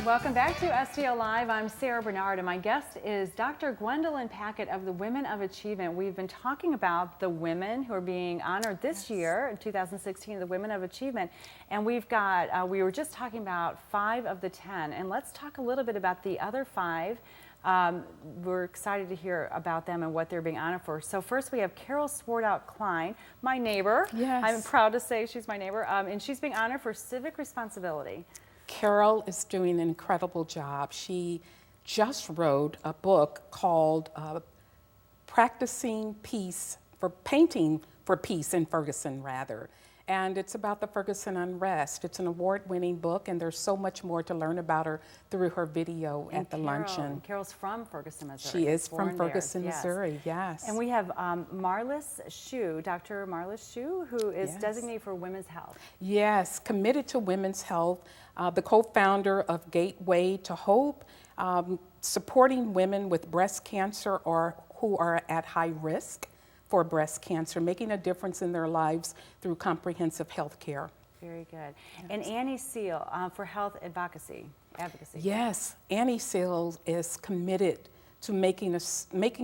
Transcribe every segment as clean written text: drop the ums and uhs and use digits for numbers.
Welcome back to STL Live. I'm Sarah Bernard, and my guest is Dr. Gwendolyn Packett of the Women of Achievement. We've been talking about the women who are being honored this year, in 2016, the Women of Achievement. And we've got, we were just talking about 5 of the 10, and let's talk a little bit about the other 5. We're excited to hear about them and what they're being honored for. So first we have Carol Swartout Klein, my neighbor. Yes. I'm proud to say she's my neighbor, and she's being honored for civic responsibility. Carol is doing an incredible job. She just wrote a book called Painting for Peace in Ferguson, rather. And it's about the Ferguson unrest. It's an award-winning book, and there's so much more to learn about her through her video at the luncheon. Carol's from Ferguson, Missouri. She is from Ferguson, Missouri, yes. And we have Marlis Shue, Dr. Marlis Shue, who is designated for women's health. Yes, committed to women's health, the co-founder of Gateway to Hope, supporting women with breast cancer or who are at high risk for breast cancer, making a difference in their lives through comprehensive health care. Very good. Yes. And Annie Seal for health advocacy. Yes, Annie Sills is committed to making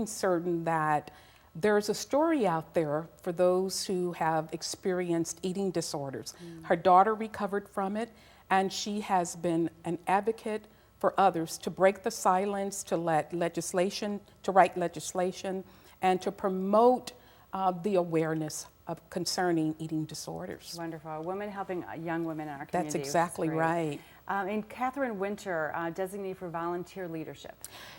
certain that there's a story out there for those who have experienced eating disorders. Her daughter recovered from it, and she has been an advocate for others to break the silence, to write legislation, and to promote the awareness of concerning eating disorders. Wonderful. A woman helping young women in our community. That's exactly right. And Catherine Winter, designated for volunteer leadership.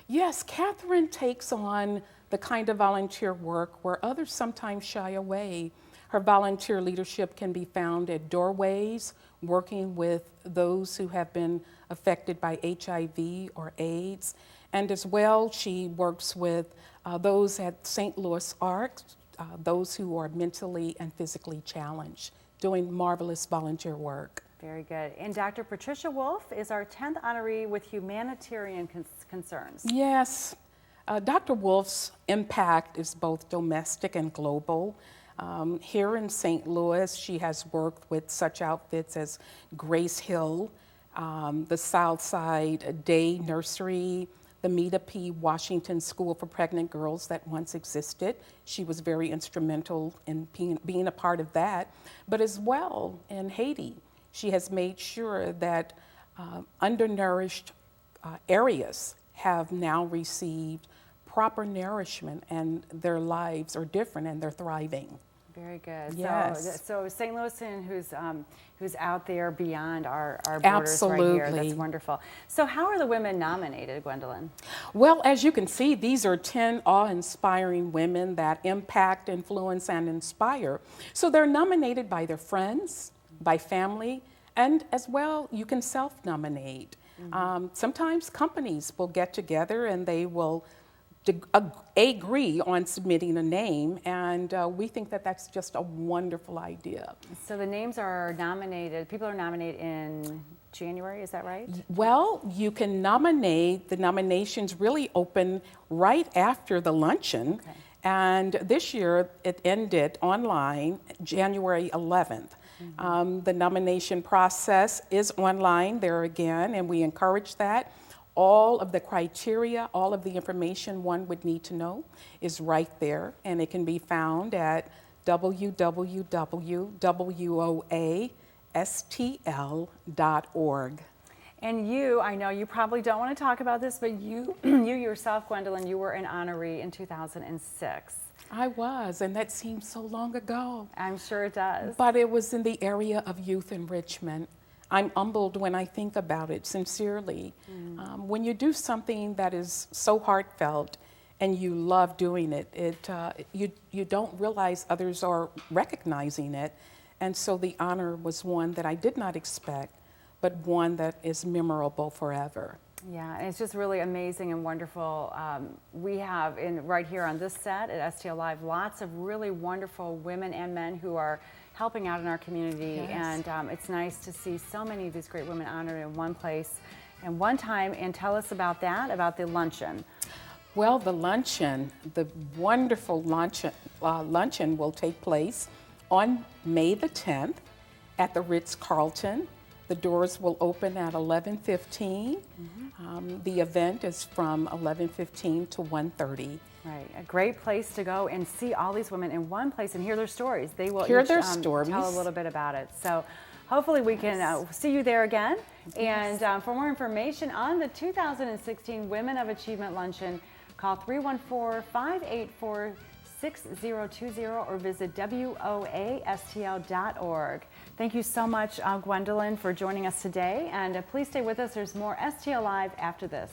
Yes, Catherine takes on the kind of volunteer work where others sometimes shy away. Her volunteer leadership can be found at doorways, working with those who have been affected by HIV or AIDS. And as well, she works with those at St. Louis Arc, those who are mentally and physically challenged, doing marvelous volunteer work. Very good. And Dr. Patricia Wolf is our 10th honoree with humanitarian concerns. Yes. Dr. Wolf's impact is both domestic and global. Here in St. Louis, she has worked with such outfits as Grace Hill, the Southside Day Nursery, the Meta P. Washington School for Pregnant Girls that once existed. She was very instrumental in being a part of that. But as well, in Haiti, she has made sure that undernourished areas have now received proper nourishment, and their lives are different and they're thriving. Very good. Yes. So St. Louisan who's out there beyond our borders. Absolutely. Right here. That's wonderful. So how are the women nominated, Gwendolyn? Well, as you can see, these are 10 awe-inspiring women that impact, influence, and inspire. So they're nominated by their friends, by family, and as well, you can self-nominate. Sometimes companies will get together and they will agree on submitting a name, and we think that that's just a wonderful idea. So the names are nominated, people are nominated in January, is that right? Well, you can nominate, the nominations really open right after the luncheon, and this year it ended online January 11th. The nomination process is online there again, and we encourage that. All of the criteria, all of the information one would need to know is right there, and it can be found at www.woastl.org. And you, I know you probably don't want to talk about this, but you yourself, Gwendolyn, you were an honoree in 2006. I was, and that seems so long ago. I'm sure it does. But it was in the area of youth enrichment. I'm humbled when I think about it, sincerely. When you do something that is so heartfelt and you love doing it, you don't realize others are recognizing it. And so the honor was one that I did not expect, but one that is memorable forever. Yeah, and it's just really amazing and wonderful. We have right here on this set at STL Live lots of really wonderful women and men who are helping out in our community, and it's nice to see so many of these great women honored in one place and one time. And tell us about that, about the luncheon. Well, the luncheon, the wonderful luncheon will take place on May the 10th at the Ritz-Carlton. The doors will open at 11:15. The event is from 11:15 to 1:30. Right, a great place to go and see all these women in one place and hear their stories. They will Hear each, their stories. tell a little bit about it. So hopefully we can see you there again. And for more information on the 2016 Women of Achievement Luncheon, call 314-584-6020 or visit woastl.org. Thank you so much, Gwendolyn, for joining us today. And please stay with us. There's more STL Live after this.